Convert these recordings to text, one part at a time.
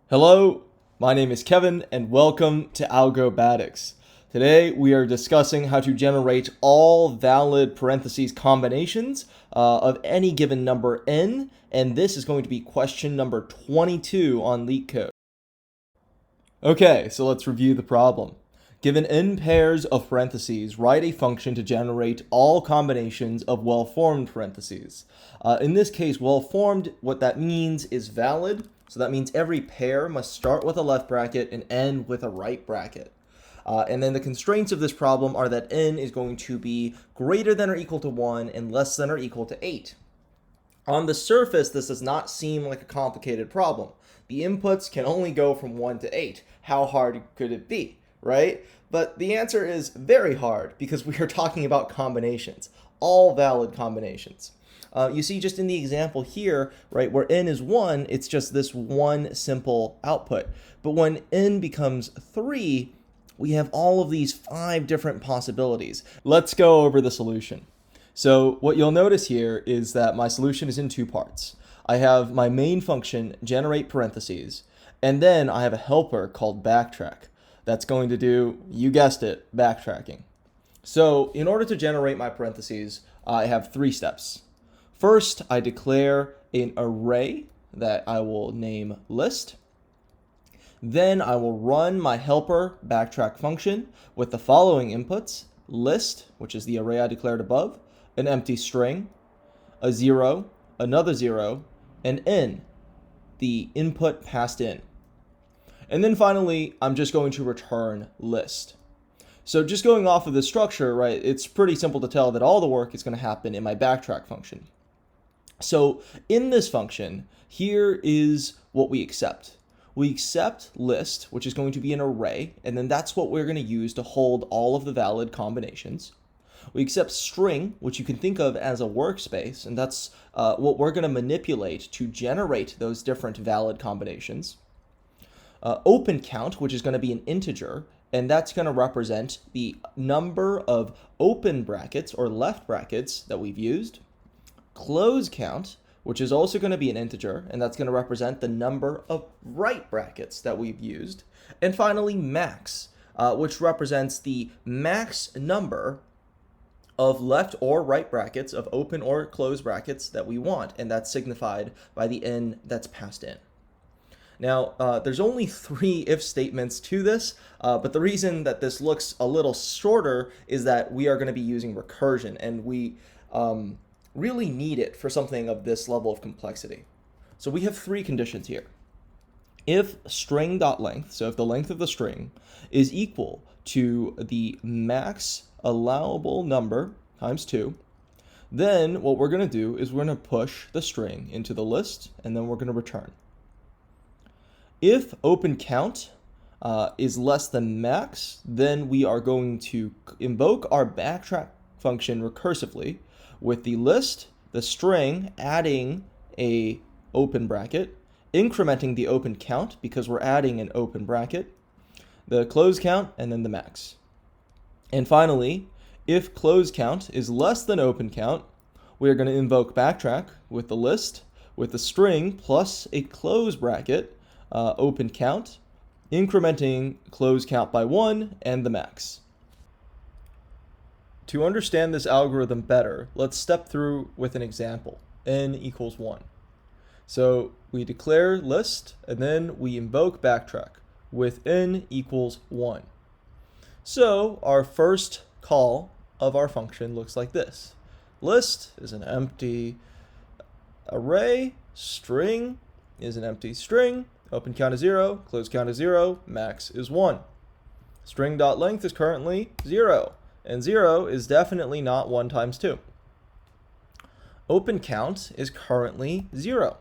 Hello, my name is Kevin and welcome to Algobatics. Today we are discussing how to generate all valid parentheses combinations of any given number n, and this is going to be question number 22 on Leetcode. Okay, so let's review the problem. Given n pairs of parentheses, write a function to generate all combinations of well-formed parentheses. In this case, well-formed, what that means is valid. So that means every pair must start with a left bracket and end with a right bracket. And then the constraints of this problem are that n is going to be greater than or equal to 1 and less than or equal to 8. On the surface, this does not seem like a complicated problem. The inputs can only go from 1 to 8. How hard could it be, right? But the answer is very hard because we are talking about combinations, all valid combinations. You see just in the example here, right, where n is 1, it's just this one simple output. But when n becomes 3, we have all of these 5 different possibilities. Let's go over the solution. So what you'll notice here is that my solution is in 2 parts. I have my main function, generate parentheses, and then I have a helper called backtrack. That's going to do, you guessed it, backtracking. So in order to generate my parentheses, I have 3 steps. First, I declare an array that I will name list. Then I will run my helper backtrack function with the following inputs: list, which is the array I declared above, an empty string, a 0, another 0, and n, the input passed in. And then finally, I'm just going to return list. So just going off of this structure, right, it's pretty simple to tell that all the work is going to happen in my backtrack function. So in this function, here is what we accept. We accept list, which is going to be an array, and then that's what we're going to use to hold all of the valid combinations. We accept string, which you can think of as a workspace, and that's what we're going to manipulate to generate those different valid combinations. Open count, which is going to be an integer, and that's going to represent the number of open brackets or left brackets that we've used. Close count, which is also going to be an integer, and that's going to represent the number of right brackets that we've used. And finally, max, which represents the max number of left or right brackets, of open or closed brackets that we want, and that's signified by the n that's passed in. Now, there's only 3 if statements to this, but the reason that this looks a little shorter is that we are going to be using recursion, and we really need it for something of this level of complexity. So we have 3 conditions here. If string.length, so if the length of the string is equal to the max allowable number times 2, then what we're going to do is we're going to push the string into the list, and then we're going to return. If open count is less than max, then we are going to invoke our backtrack function recursively with the list, the string, adding a open bracket, incrementing the open count because we're adding an open bracket, the close count, and then the max. And finally, if close count is less than open count, we are going to invoke backtrack with the list, with the string plus a close bracket, open count, incrementing close count by 1 and the max. To understand this algorithm better, let's step through with an example, n equals 1. So we declare list, and then we invoke backtrack with n equals 1. So our first call of our function looks like this. List is an empty array, string is an empty string, open count is 0, close count is 0, max is 1. String.length is currently 0. And 0 is definitely not 1 times 2. Open count is currently 0.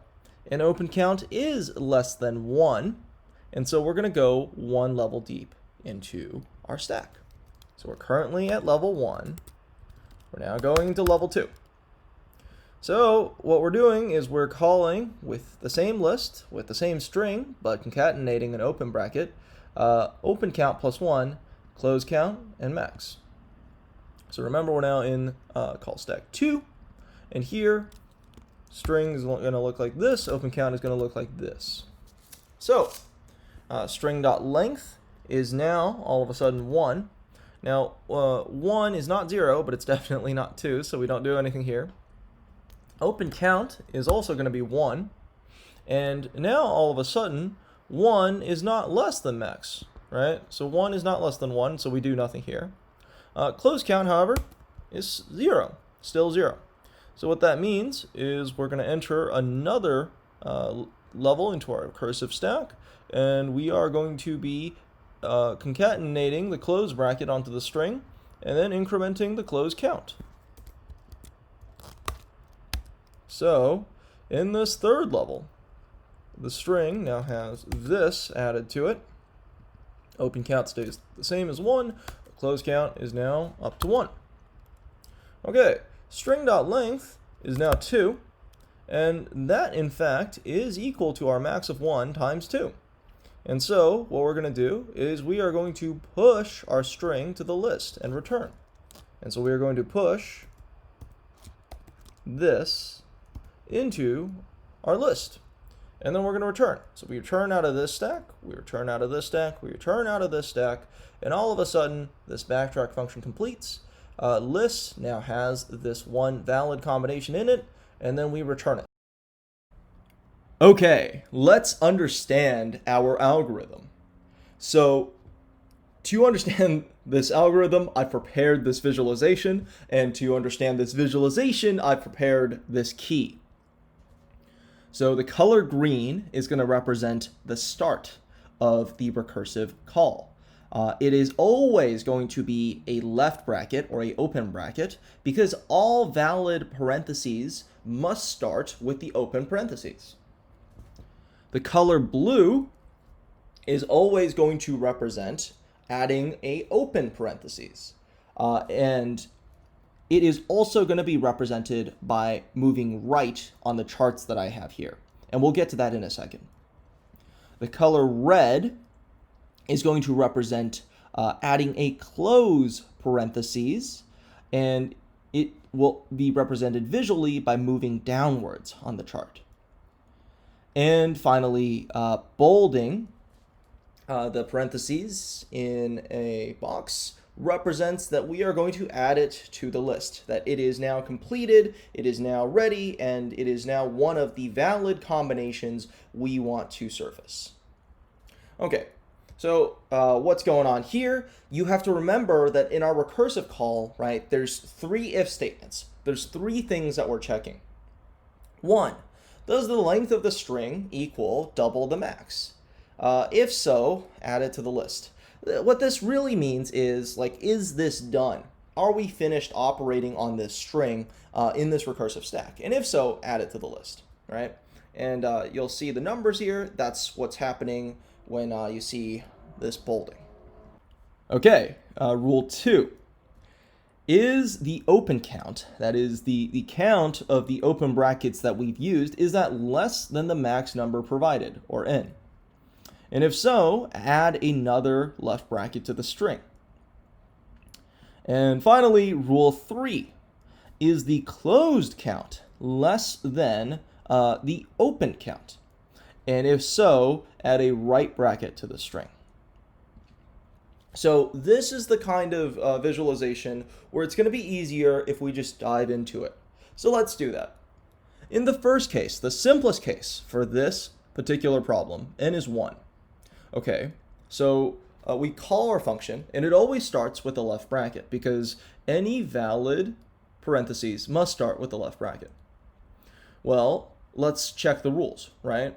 And open count is less than 1. And so we're going to go 1 level deep into our stack. So we're currently at level 1. We're now going to level 2. So what we're doing is we're calling with the same list, with the same string, but concatenating an open bracket, open count plus 1, close count, and max. So remember, we're now in call stack 2, and here string is going to look like this, open count is going to look like this. So String.length is now all of a sudden 1. Now, 1 is not 0, but it's definitely not 2, so we don't do anything here. Open count is also going to be 1. And now, all of a sudden, 1 is not less than max, right? So 1 is not less than 1, so we do nothing here. Close count, however, is 0, still 0. So what that means is we're going to enter another level into our recursive stack, and we are going to be concatenating the close bracket onto the string, and then incrementing the close count. So, in this third level, the string now has this added to it. Open count stays the same as 1. Close count is now up to 1. Okay, string.length is now 2, and that, in fact, is equal to our max of 1 times 2. And so, what we're going to do is we are going to push our string to the list and return. And so we are going to push this into our list. And then we're going to return. So we return out of this stack, we return out of this stack, we return out of this stack, and all of a sudden, this backtrack function completes. List now has this one valid combination in it, and then we return it. Okay, let's understand our algorithm. So, to understand this algorithm, I prepared this visualization, and to understand this visualization, I prepared this key. So the color green is going to represent the start of the recursive call. It is always going to be a left bracket or a open bracket because all valid parentheses must start with the open parentheses. The color blue is always going to represent adding a open parentheses. And it is also going to be represented by moving right on the charts that I have here. And we'll get to that in a second. The color red is going to represent adding a close parentheses, and it will be represented visually by moving downwards on the chart. And finally, bolding the parentheses in a box represents that we are going to add it to the list, that it is now completed, it is now ready, and it is now one of the valid combinations we want to surface. Okay, so what's going on here? You have to remember that in our recursive call, right, there's 3 if statements. There's 3 things that we're checking. 1, does the length of the string equal double the max? If so, add it to the list. What this really means is, like, is this done? Are we finished operating on this string in this recursive stack? And if so, add it to the list, right? And you'll see the numbers here. That's what's happening when you see this bolding. Okay, rule 2. Is the open count, that is the count of the open brackets that we've used, is that less than the max number provided, or n? And if so, add another left bracket to the string. And finally, rule 3. Is the closed count less than the open count? And if so, add a right bracket to the string. So this is the kind of visualization where it's going to be easier if we just dive into it. So let's do that. In the first case, the simplest case for this particular problem, n is 1. Okay, so we call our function, and it always starts with a left bracket because any valid parentheses must start with the left bracket. Well, let's check the rules, right?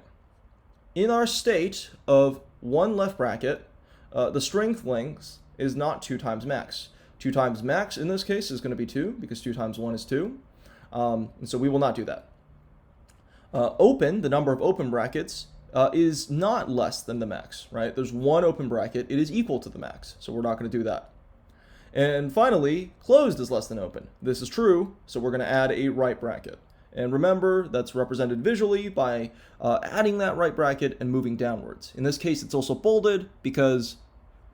In our state of 1 left bracket, the string length is not 2 times max. 2 times max in this case is going to be 2 because 2 times 1 is 2. And so we will not do that. Open, the number of open brackets, is not less than the max, right? There's 1 open bracket. It is equal to the max, so we're not going to do that. And finally, closed is less than open. This is true, so we're going to add a right bracket. And remember, that's represented visually by adding that right bracket and moving downwards. In this case, it's also bolded because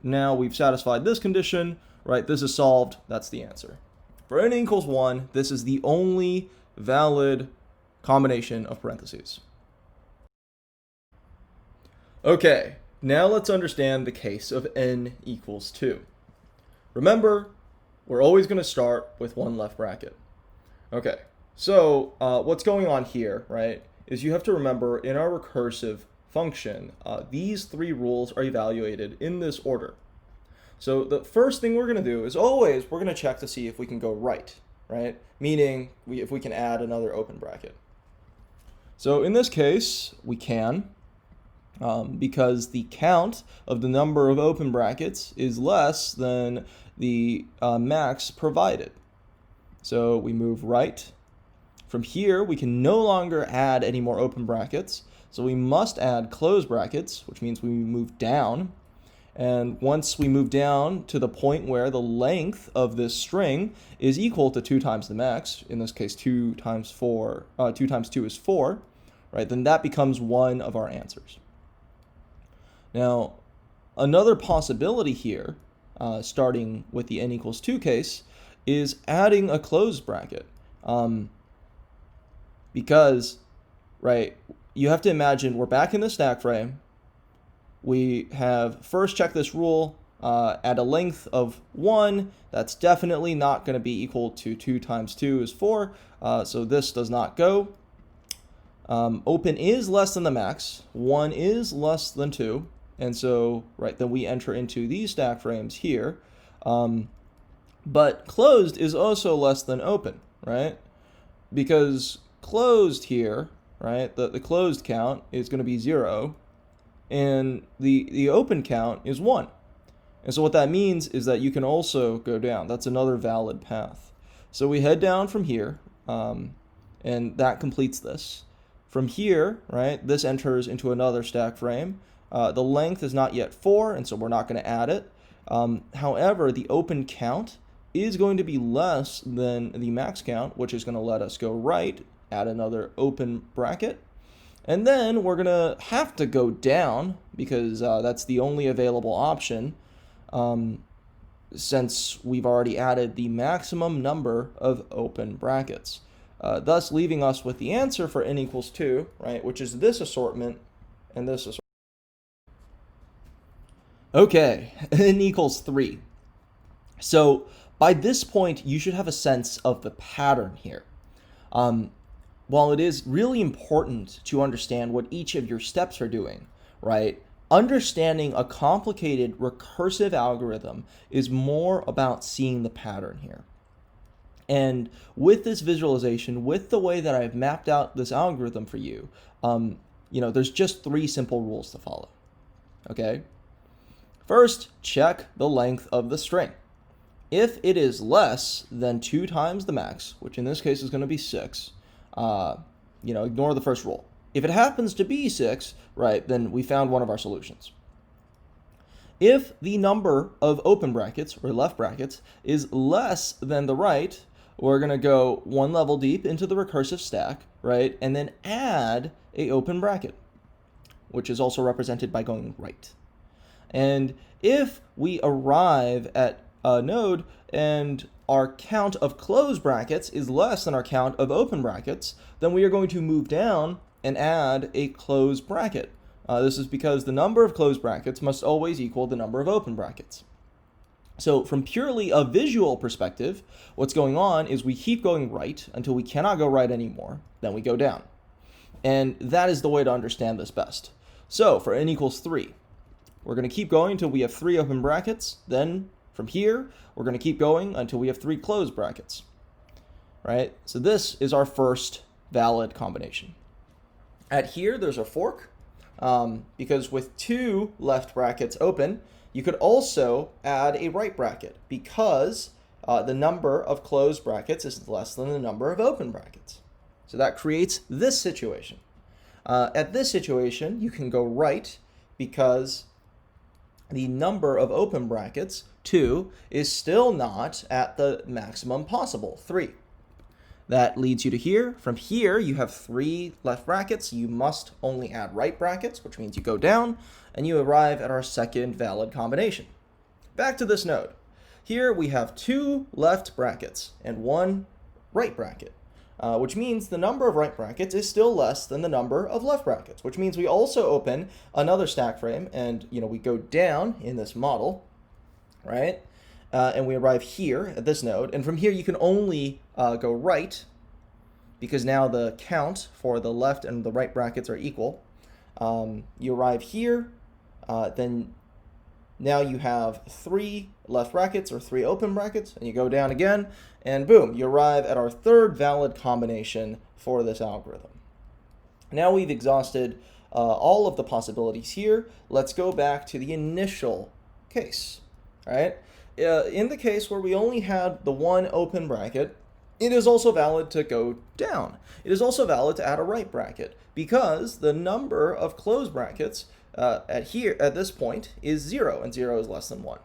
now we've satisfied this condition, right? This is solved. That's the answer. For n equals 1, this is the only valid combination of parentheses. Okay, Now let's understand the case of n equals 2. Remember, we're always going to start with one left bracket. Okay, so what's going on here, right, is you have to remember in our recursive function, these three rules are evaluated in this order. So the first thing we're going to do is we're going to check to see if we can go right? Meaning if we can add another open bracket. So in this case, we can, because the count of the number of open brackets is less than the max provided. So we move right. From here, we can no longer add any more open brackets. So we must add closed brackets, which means we move down. And once we move down to the point where the length of this string is equal to 2 times the max, in this case 2 times 2 is 4, right? Then that becomes one of our answers. Now, another possibility here, starting with the n equals 2 case, is adding a closed bracket. Because, right, you have to imagine we're back in the stack frame. We have first checked this rule at a length of 1. That's definitely not going to be equal to 2 times 2 is 4. So this does not go. Open is less than the max. 1 is less than 2. And so, right, then we enter into these stack frames here. But closed is also less than open, right? Because closed here, right, the closed count is going to be 0, and the open count is 1. And so what that means is that you can also go down. That's another valid path. So we head down from here, and that completes this. From here, right, this enters into another stack frame. The length is not yet 4, and so we're not going to add it. However, the open count is going to be less than the max count, which is going to let us go right, add another open bracket. And then we're going to have to go down because that's the only available option since we've already added the maximum number of open brackets. Thus leaving us with the answer for n equals 2, right, which is this assortment and this assortment. Okay, n equals 3. So by this point, you should have a sense of the pattern here. While it is really important to understand what each of your steps are doing, right, understanding a complicated recursive algorithm is more about seeing the pattern here. And with this visualization, with the way that I've mapped out this algorithm for you, there's just 3 simple rules to follow, okay? First, check the length of the string. If it is less than 2 times the max, which in this case is going to be 6, ignore the first rule. If it happens to be 6, right, then we found one of our solutions. If the number of open brackets, or left brackets, is less than the right, we're going to go one level deep into the recursive stack, right, and then add a open bracket, which is also represented by going right. And if we arrive at a node and our count of closed brackets is less than our count of open brackets, then we are going to move down and add a closed bracket. This is because the number of closed brackets must always equal the number of open brackets. So from purely a visual perspective, what's going on is we keep going right until we cannot go right anymore, then we go down. And that is the way to understand this best. So for n equals 3, we're going to keep going until we have 3 open brackets, then from here, we're going to keep going until we have 3 closed brackets, right? So this is our first valid combination. At here, there's a fork, because with 2 left brackets open, you could also add a right bracket because the number of closed brackets is less than the number of open brackets. So that creates this situation. At this situation, you can go right because the number of open brackets, 2, is still not at the maximum possible, 3. That leads you to here. From here, you have 3 left brackets. You must only add right brackets, which means you go down, and you arrive at our second valid combination. Back to this node. Here we have 2 left brackets and 1 right bracket. which means the number of right brackets is still less than the number of left brackets, which means we also open another stack frame, and we go down in this model, right? And we arrive here at this node, and from here you can only go right, because now the count for the left and the right brackets are equal. You arrive here, then now you have 3 left brackets or 3 open brackets, and you go down again, and boom, you arrive at our third valid combination for this algorithm. Now we've exhausted all of the possibilities here. Let's go back to the initial case, right? In the case where we only had the one open bracket, it is also valid to go down. It is also valid to add a right bracket, because the number of closed brackets at this point is 0, and 0 is less than 1.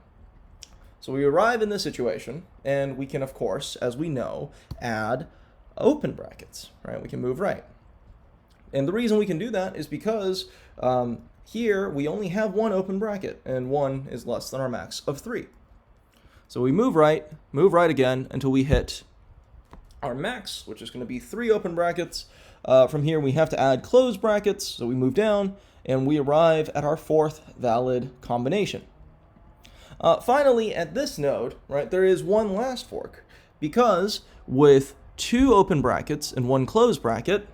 So we arrive in this situation, and we can, of course, as we know, add open brackets, right? We can move right. And the reason we can do that is because here we only have one open bracket, and 1 is less than our max of 3. So we move right again until we hit our max, which is going to be 3 open brackets. From here we have to add closed brackets, so we move down, and we arrive at our fourth valid combination. Finally, at this node, right, there is one last fork, because with 2 open brackets and 1 closed bracket,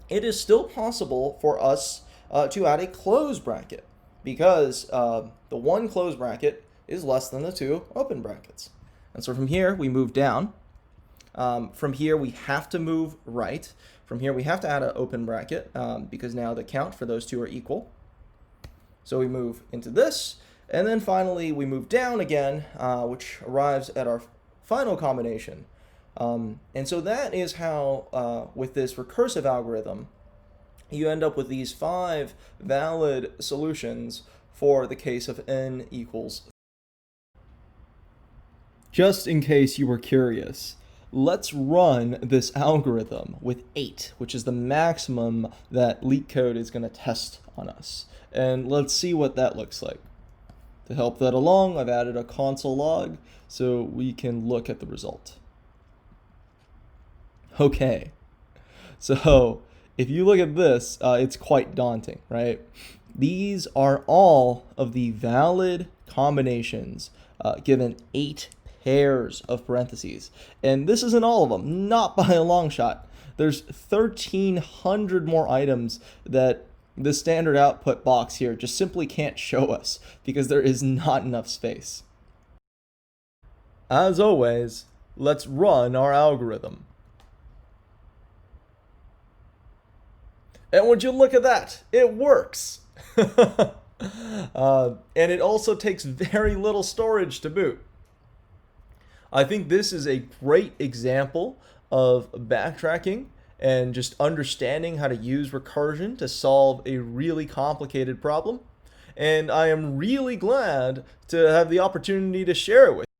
it is still possible for us to add a closed bracket, because the 1 closed bracket is less than the 2 open brackets. And so from here, we move down. From here, we have to move right. From here, we have to add an open bracket because now the count for those 2 are equal. So we move into this, and then finally we move down again, which arrives at our final combination. And so that is how, with this recursive algorithm, you end up with these 5 valid solutions for the case of n equals. Just in case you were curious, let's run this algorithm with 8, which is the maximum that Leetcode is going to test on us. And let's see what that looks like. To help that along, I've added a console log so we can look at the result. Okay, so if you look at this, it's quite daunting, right? These are all of the valid combinations given 8 pairs of parentheses. And this isn't all of them, not by a long shot. There's 1,300 more items that the standard output box here just simply can't show us because there is not enough space. As always, let's run our algorithm. And would you look at that? It works! And it also takes very little storage to boot. I think this is a great example of backtracking and just understanding how to use recursion to solve a really complicated problem. And I am really glad to have the opportunity to share it with you.